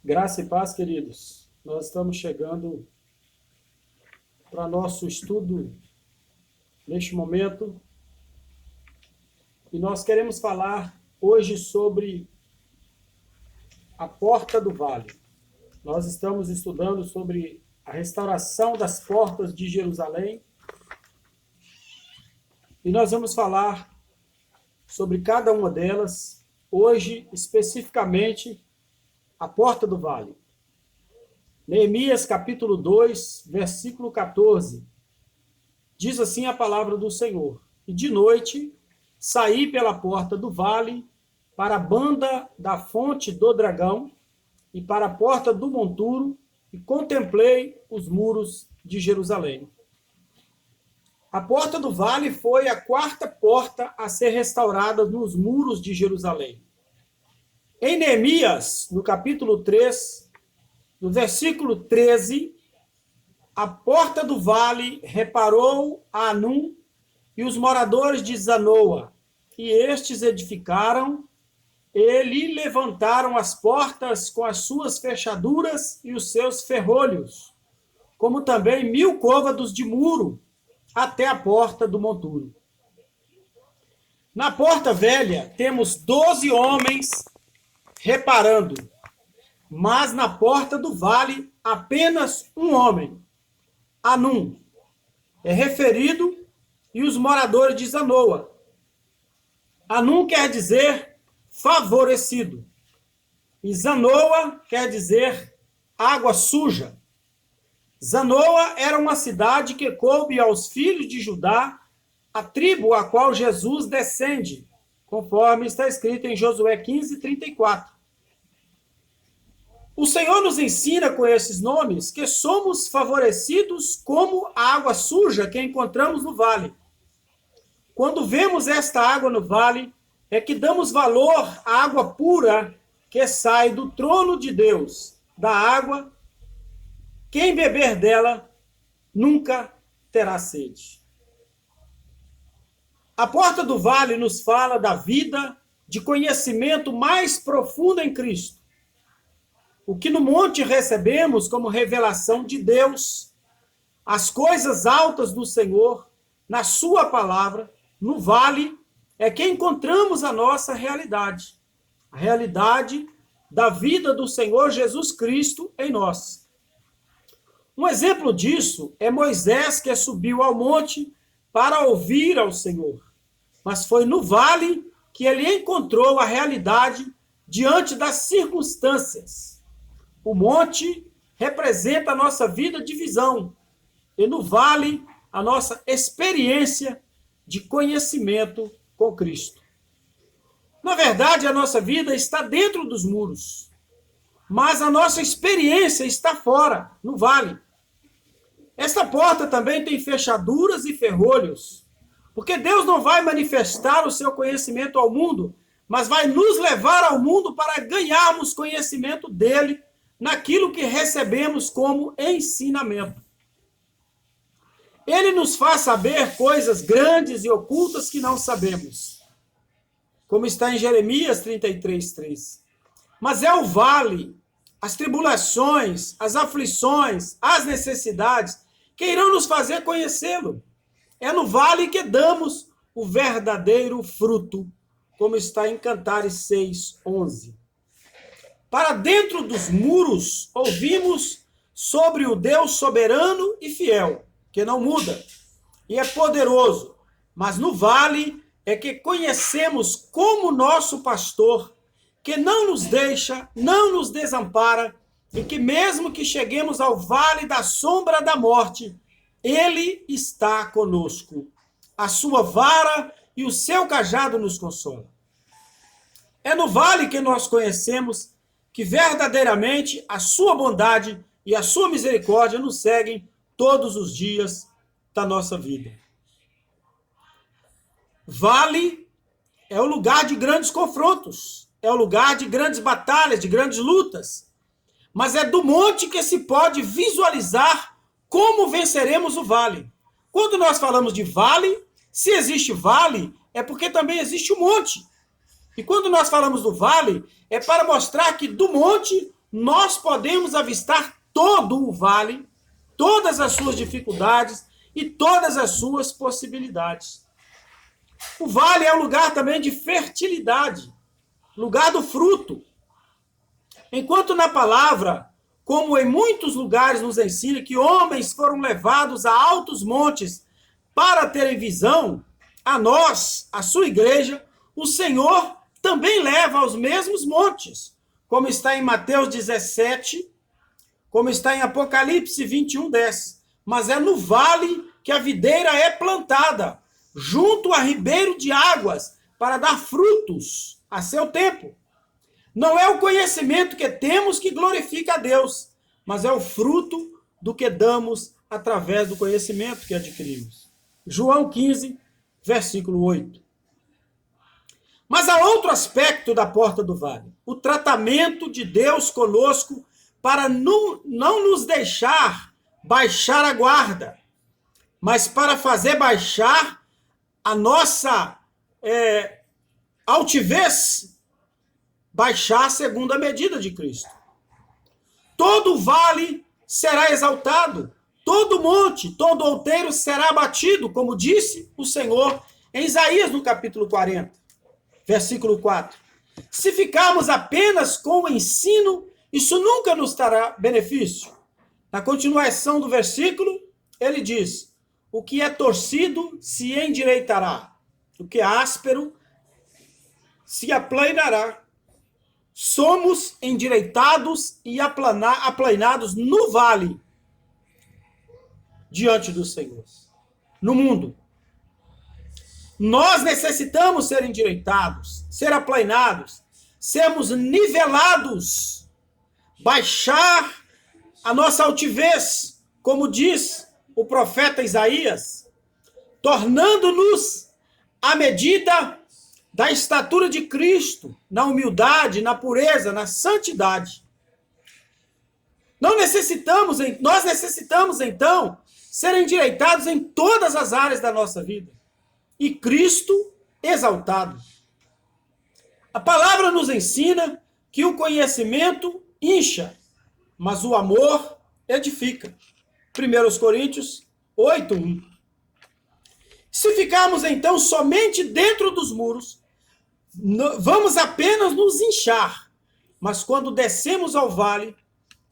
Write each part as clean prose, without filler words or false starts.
Graça e paz, queridos. Nós estamos chegando para nosso estudo neste momento e nós queremos falar hoje sobre a porta do vale. Nós estamos estudando sobre a restauração das portas de Jerusalém e nós vamos falar sobre cada uma delas, hoje especificamente a porta do vale. Neemias capítulo 2, versículo 14. Diz assim a palavra do Senhor: E de noite saí pela porta do vale para a banda da fonte do dragão e para a porta do monturo e contemplei os muros de Jerusalém. A porta do vale foi a quarta porta a ser restaurada nos muros de Jerusalém. Em Neemias, no capítulo 3, no versículo 13, a porta do vale reparou a Anum e os moradores de Zanoa, e estes edificaram e lhe levantaram as portas com as suas fechaduras e os seus ferrolhos, como também 1000 côvados de muro até a porta do monturo. Na porta velha temos 12 homens reparando, mas na porta do vale apenas um homem, Anum, é referido, e os moradores de Zanoa. Anum quer dizer favorecido, e Zanoa quer dizer água suja. Zanoa era uma cidade que coube aos filhos de Judá, a tribo a qual Jesus descende, conforme está escrito em Josué 15, 34. O Senhor nos ensina com esses nomes que somos favorecidos como a água suja que encontramos no vale. Quando vemos esta água no vale, é que damos valor à água pura que sai do trono de Deus, da água. Quem beber dela nunca terá sede. A porta do vale nos fala da vida de conhecimento mais profundo em Cristo. O que no monte recebemos como revelação de Deus, as coisas altas do Senhor, na sua palavra, no vale, é que encontramos a nossa realidade. A realidade da vida do Senhor Jesus Cristo em nós. Um exemplo disso é Moisés, que subiu ao monte para ouvir ao Senhor. Mas foi no vale que ele encontrou a realidade diante das circunstâncias. O monte representa a nossa vida de visão, e no vale a nossa experiência de conhecimento com Cristo. Na verdade, a nossa vida está dentro dos muros, mas a nossa experiência está fora, no vale. Esta porta também tem fechaduras e ferrolhos, porque Deus não vai manifestar o seu conhecimento ao mundo, mas vai nos levar ao mundo para ganharmos conhecimento dele naquilo que recebemos como ensinamento. Ele nos faz saber coisas grandes e ocultas que não sabemos, como está em Jeremias 33:3. Mas é o vale, as tribulações, as aflições, as necessidades que irão nos fazer conhecê-lo. É no vale que damos o verdadeiro fruto, como está em Cantares 6:11. Para dentro dos muros, ouvimos sobre o Deus soberano e fiel, que não muda, e é poderoso. Mas no vale é que conhecemos como nosso pastor, que não nos deixa, não nos desampara, e que mesmo que cheguemos ao vale da sombra da morte, ele está conosco. A sua vara e o seu cajado nos consolam. É no vale que nós conhecemos que verdadeiramente a sua bondade e a sua misericórdia nos seguem todos os dias da nossa vida. Vale é o lugar de grandes confrontos, é o lugar de grandes batalhas, de grandes lutas, mas é do monte que se pode visualizar como venceremos o vale. Quando nós falamos de vale, se existe vale, é porque também existe o monte. E quando nós falamos do vale, é para mostrar que do monte nós podemos avistar todo o vale, todas as suas dificuldades e todas as suas possibilidades. O vale é um lugar também de fertilidade, lugar do fruto. Enquanto na palavra, como em muitos lugares nos ensina que homens foram levados a altos montes para terem visão, a nós, a sua igreja, o Senhor também leva aos mesmos montes, como está em Mateus 17, como está em Apocalipse 21:10. Mas é no vale que a videira é plantada, junto a ribeiro de águas, para dar frutos a seu tempo. Não é o conhecimento que temos que glorifica a Deus, mas é o fruto do que damos através do conhecimento que adquirimos. João 15, versículo 8. Mas há outro aspecto da porta do vale, o tratamento de Deus conosco para não nos deixar baixar a guarda, mas para fazer baixar a nossa altivez, baixar segundo a medida de Cristo. Todo vale será exaltado, todo monte, todo outeiro será abatido, como disse o Senhor em Isaías, no capítulo 40, versículo 4. Se ficarmos apenas com o ensino, isso nunca nos trará benefício. Na continuação do versículo, ele diz: o que é torcido se endireitará, o que é áspero se aplanará. Somos endireitados e aplanados no vale, diante do Senhor, no mundo. Nós necessitamos ser endireitados, ser aplanados, sermos nivelados, baixar a nossa altivez, como diz o profeta Isaías, tornando-nos à medida da estatura de Cristo, na humildade, na pureza, na santidade. Nós necessitamos, então, ser endireitados em todas as áreas da nossa vida. E Cristo exaltado. A palavra nos ensina que o conhecimento incha, mas o amor edifica. 1 Coríntios 8:1. Se ficarmos, então, somente dentro dos muros, vamos apenas nos inchar. Mas quando descemos ao vale,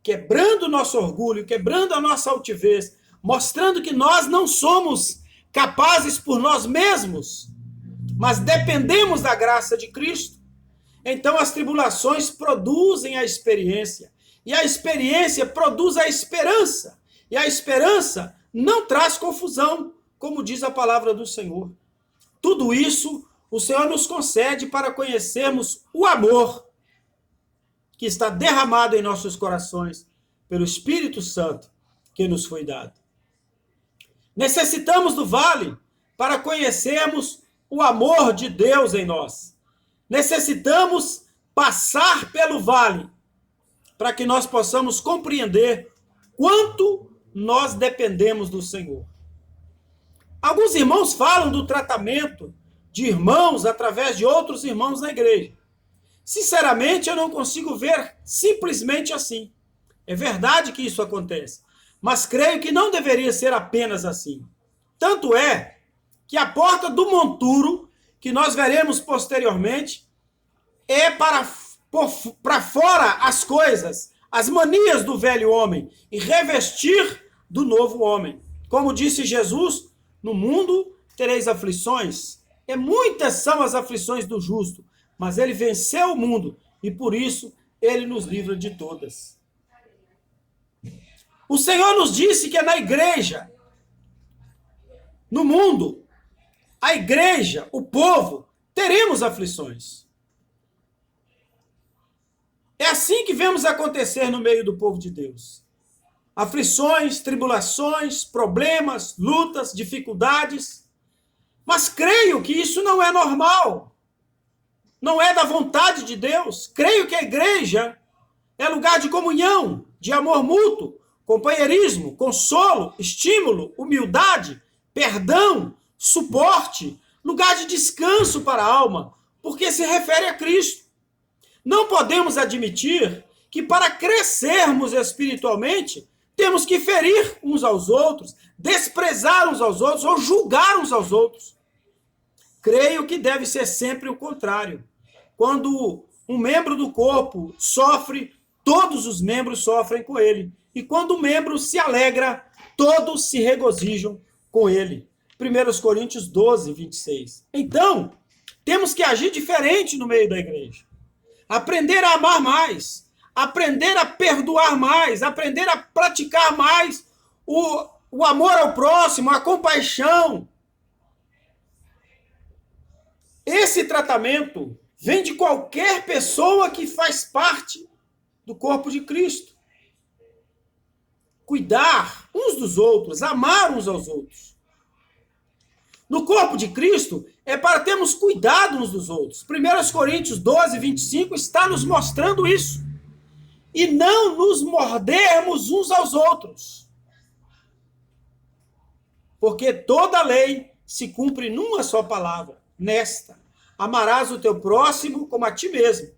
quebrando o nosso orgulho, quebrando a nossa altivez, mostrando que nós não somos capazes por nós mesmos, mas dependemos da graça de Cristo, então as tribulações produzem a experiência, e a experiência produz a esperança, e a esperança não traz confusão, como diz a palavra do Senhor. Tudo isso o Senhor nos concede para conhecermos o amor que está derramado em nossos corações pelo Espírito Santo que nos foi dado. Necessitamos do vale para conhecermos o amor de Deus em nós. Necessitamos passar pelo vale para que nós possamos compreender quanto nós dependemos do Senhor. Alguns irmãos falam do tratamento de irmãos através de outros irmãos na igreja. Sinceramente, eu não consigo ver simplesmente assim. É verdade que isso acontece, mas creio que não deveria ser apenas assim. Tanto é que a porta do monturo, que nós veremos posteriormente, é para fora as coisas, as manias do velho homem, e revestir do novo homem. Como disse Jesus, no mundo tereis aflições, e muitas são as aflições do justo, mas ele venceu o mundo, e por isso ele nos livra de todas. O Senhor nos disse que é na igreja, no mundo, a igreja, o povo, teremos aflições. É assim que vemos acontecer no meio do povo de Deus. Aflições, tribulações, problemas, lutas, dificuldades. Mas creio que isso não é normal. Não é da vontade de Deus. Creio que a igreja é lugar de comunhão, de amor mútuo, companheirismo, consolo, estímulo, humildade, perdão, suporte, lugar de descanso para a alma, porque se refere a Cristo. Não podemos admitir que para crescermos espiritualmente, temos que ferir uns aos outros, desprezar uns aos outros ou julgar uns aos outros. Creio que deve ser sempre o contrário. Quando um membro do corpo sofre, todos os membros sofrem com ele. E quando o membro se alegra, todos se regozijam com ele. 1 Coríntios 12, 26. Então, temos que agir diferente no meio da igreja. Aprender a amar mais, aprender a perdoar mais, aprender a praticar mais o amor ao próximo, a compaixão. Esse tratamento vem de qualquer pessoa que faz parte do corpo de Cristo. Cuidar uns dos outros, amar uns aos outros. No corpo de Cristo, é para termos cuidado uns dos outros. 1 Coríntios 12, 25 está nos mostrando isso. E não nos mordermos uns aos outros. Porque toda a lei se cumpre numa só palavra, nesta: amarás o teu próximo como a ti mesmo.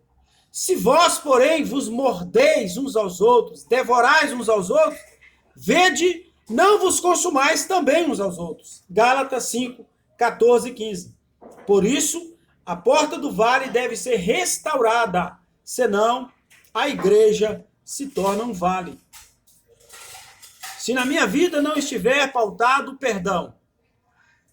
Se vós, porém, vos mordeis uns aos outros, devorais uns aos outros, vede, não vos consumais também uns aos outros. Gálatas 5, 14 e 15. Por isso, a porta do vale deve ser restaurada, senão a igreja se torna um vale. Se na minha vida não estiver pautado perdão,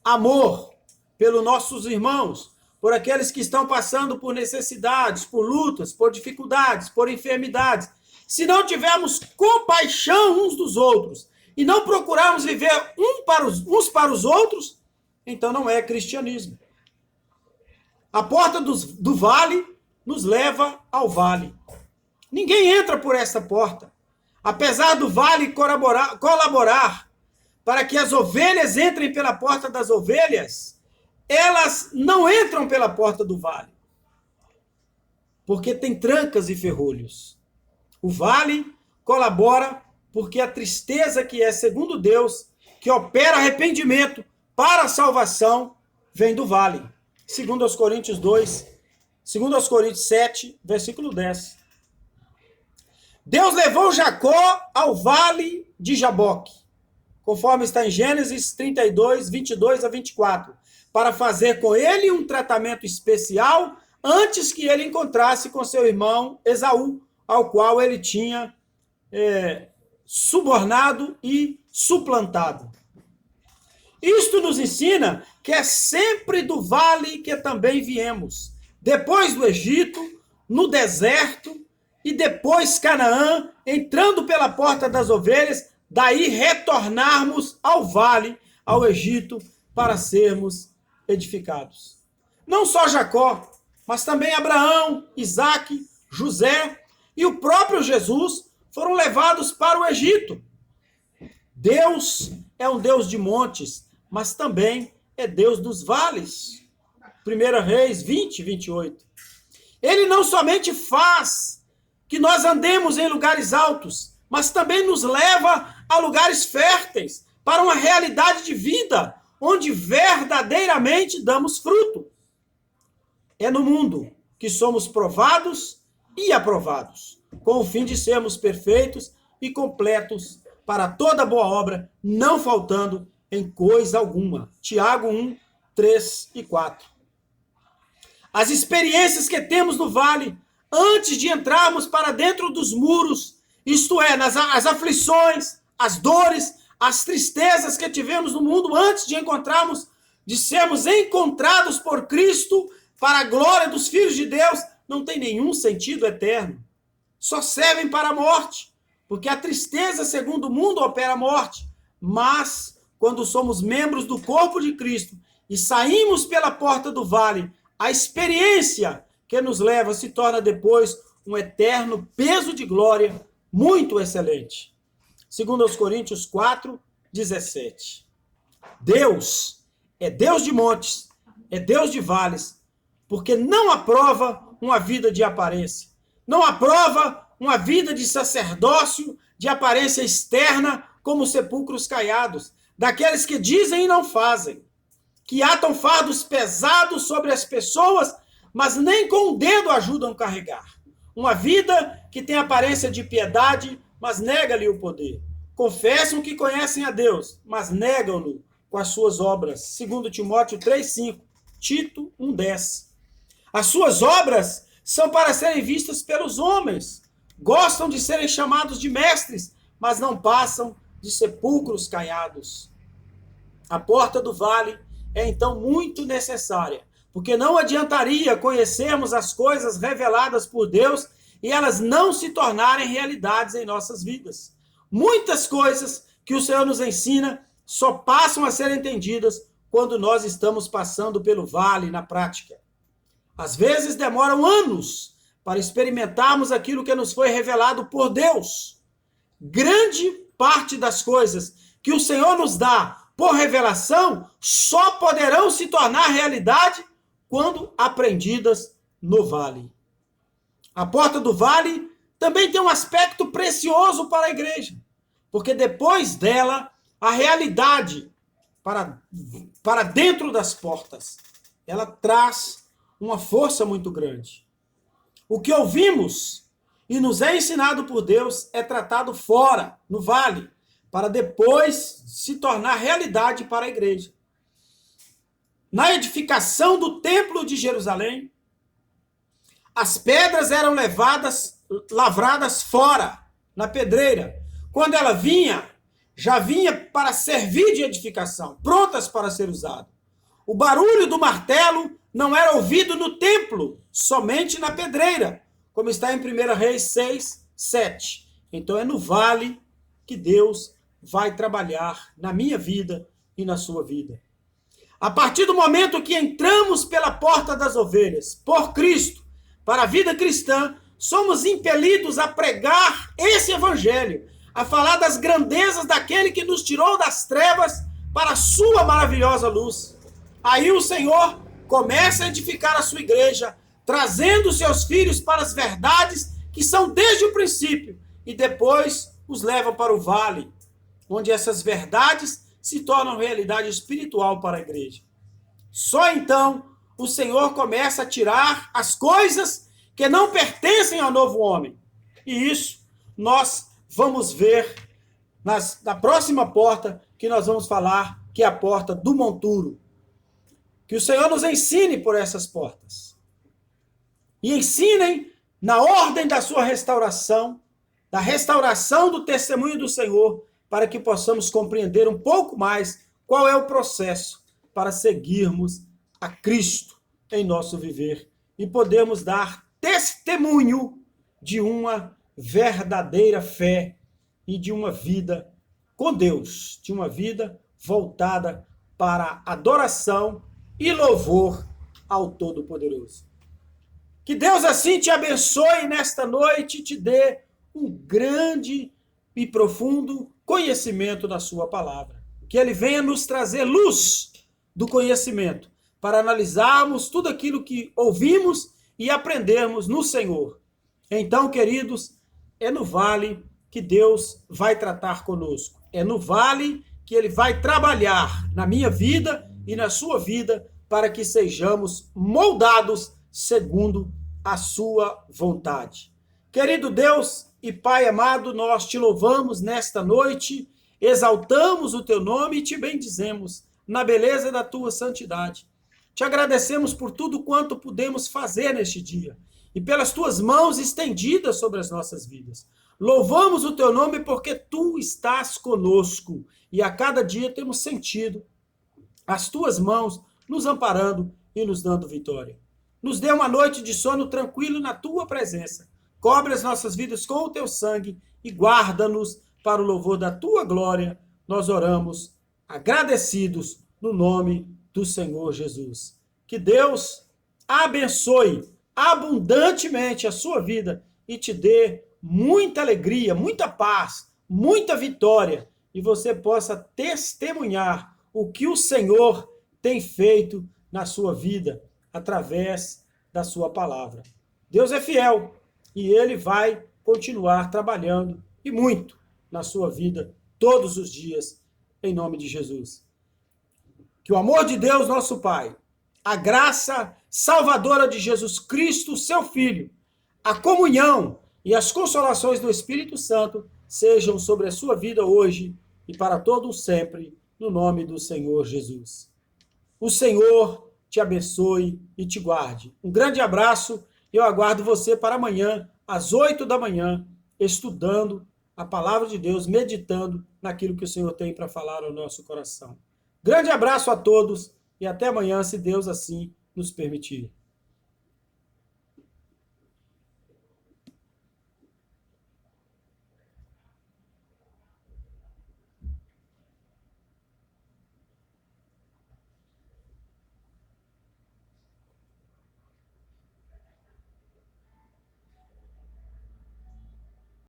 amor pelos nossos irmãos, por aqueles que estão passando por necessidades, por lutas, por dificuldades, por enfermidades, se não tivermos compaixão uns dos outros e não procurarmos viver uns para os outros, então não é cristianismo. A porta do vale nos leva ao vale. Ninguém entra por essa porta. Apesar do vale colaborar para que as ovelhas entrem pela porta das ovelhas, elas não entram pela porta do vale, porque tem trancas e ferrolhos. O vale colabora porque a tristeza que é segundo Deus, que opera arrependimento para a salvação, vem do vale. 2 Coríntios 7, versículo 10. Deus levou Jacó ao vale de Jaboque, conforme está em Gênesis 32, 22 a 24, para fazer com ele um tratamento especial antes que ele encontrasse com seu irmão Esaú, ao qual ele tinha subornado e suplantado. Isto nos ensina que é sempre do vale que também viemos. Depois do Egito, no deserto, e depois Canaã, entrando pela porta das ovelhas, daí retornarmos ao vale, ao Egito, para sermos edificados. Não só Jacó, mas também Abraão, Isaque, José e o próprio Jesus foram levados para o Egito. Deus é um Deus de montes, mas também é Deus dos vales. 1 Reis 20, 28. Ele não somente faz que nós andemos em lugares altos, mas também nos leva a lugares férteis, para uma realidade de vida, onde verdadeiramente damos fruto. É no mundo que somos provados e aprovados, com o fim de sermos perfeitos e completos para toda boa obra, não faltando em coisa alguma. Tiago 1, 3 e 4. As experiências que temos no vale, antes de entrarmos para dentro dos muros, isto é, as aflições, as dores, as tristezas que tivemos no mundo antes de sermos encontrados por Cristo para a glória dos filhos de Deus, não tem nenhum sentido eterno. Só servem para a morte, porque a tristeza, segundo o mundo, opera a morte. Mas, quando somos membros do corpo de Cristo e saímos pela porta do vale, a experiência que nos leva se torna depois um eterno peso de glória muito excelente. 2 Coríntios 4, 17. Deus é Deus de montes, é Deus de vales, porque não aprova uma vida de aparência, não aprova uma vida de sacerdócio, de aparência externa, como sepulcros caiados, daqueles que dizem e não fazem, que atam fardos pesados sobre as pessoas, mas nem com o dedo ajudam a carregar. Uma vida que tem aparência de piedade, mas nega-lhe o poder. Confessam que conhecem a Deus, mas negam-no com as suas obras. 2 Timóteo 3,5, Tito 1,10. As suas obras são para serem vistas pelos homens. Gostam de serem chamados de mestres, mas não passam de sepulcros caiados. A porta do vale é então muito necessária, porque não adiantaria conhecermos as coisas reveladas por Deus e elas não se tornarem realidades em nossas vidas. Muitas coisas que o Senhor nos ensina só passam a ser entendidas quando nós estamos passando pelo vale na prática. Às vezes demoram anos para experimentarmos aquilo que nos foi revelado por Deus. Grande parte das coisas que o Senhor nos dá por revelação só poderão se tornar realidade quando aprendidas no vale. A porta do vale também tem um aspecto precioso para a igreja, porque depois dela, a realidade para dentro das portas, ela traz uma força muito grande. O que ouvimos e nos é ensinado por Deus é tratado fora, no vale, para depois se tornar realidade para a igreja. Na edificação do templo de Jerusalém, as pedras eram lavradas fora, na pedreira. Quando ela vinha, já vinha para servir de edificação, prontas para ser usado. O barulho do martelo não era ouvido no templo, somente na pedreira, como está em 1 Reis 6, 7. Então é no vale que Deus vai trabalhar na minha vida e na sua vida. A partir do momento que entramos pela porta das ovelhas, por Cristo, para a vida cristã, somos impelidos a pregar esse evangelho, a falar das grandezas daquele que nos tirou das trevas para a sua maravilhosa luz. Aí o Senhor começa a edificar a sua igreja, trazendo seus filhos para as verdades que são desde o princípio, e depois os leva para o vale, onde essas verdades se tornam realidade espiritual para a igreja. Só então o Senhor começa a tirar as coisas que não pertencem ao novo homem. E isso nós vamos ver na próxima porta, que nós vamos falar, que é a porta do monturo. Que o Senhor nos ensine por essas portas. E ensinem na ordem da sua restauração, da restauração do testemunho do Senhor, para que possamos compreender um pouco mais qual é o processo para seguirmos a Cristo em nosso viver e podermos dar testemunho de uma verdadeira fé e de uma vida com Deus, de uma vida voltada para adoração e louvor ao Todo-Poderoso. Que Deus assim te abençoe nesta noite e te dê um grande e profundo conhecimento da sua palavra. Que ele venha nos trazer luz do conhecimento para analisarmos tudo aquilo que ouvimos e aprendermos no Senhor. Então, queridos, é no vale que Deus vai tratar conosco. É no vale que ele vai trabalhar na minha vida e na sua vida para que sejamos moldados segundo a sua vontade. Querido Deus e Pai amado, nós te louvamos nesta noite, exaltamos o teu nome e te bendizemos na beleza da tua santidade. Te agradecemos por tudo quanto pudemos fazer neste dia e pelas tuas mãos estendidas sobre as nossas vidas. Louvamos o teu nome porque tu estás conosco e a cada dia temos sentido as tuas mãos nos amparando e nos dando vitória. Nos dê uma noite de sono tranquilo na tua presença. Cobre as nossas vidas com o teu sangue e guarda-nos para o louvor da tua glória. Nós oramos agradecidos no nome do Senhor Jesus. Que Deus abençoe abundantemente a sua vida e te dê muita alegria, muita paz, muita vitória e você possa testemunhar o que o Senhor tem feito na sua vida através da sua palavra. Deus é fiel e ele vai continuar trabalhando e muito na sua vida todos os dias, em nome de Jesus. Que o amor de Deus, nosso Pai, a graça salvadora de Jesus Cristo, seu Filho, a comunhão e as consolações do Espírito Santo sejam sobre a sua vida hoje e para todos sempre, no nome do Senhor Jesus. O Senhor te abençoe e te guarde. Um grande abraço e eu aguardo você para amanhã, às 8 da manhã, estudando a palavra de Deus, meditando naquilo que o Senhor tem para falar ao nosso coração. Grande abraço a todos e até amanhã, se Deus assim nos permitir.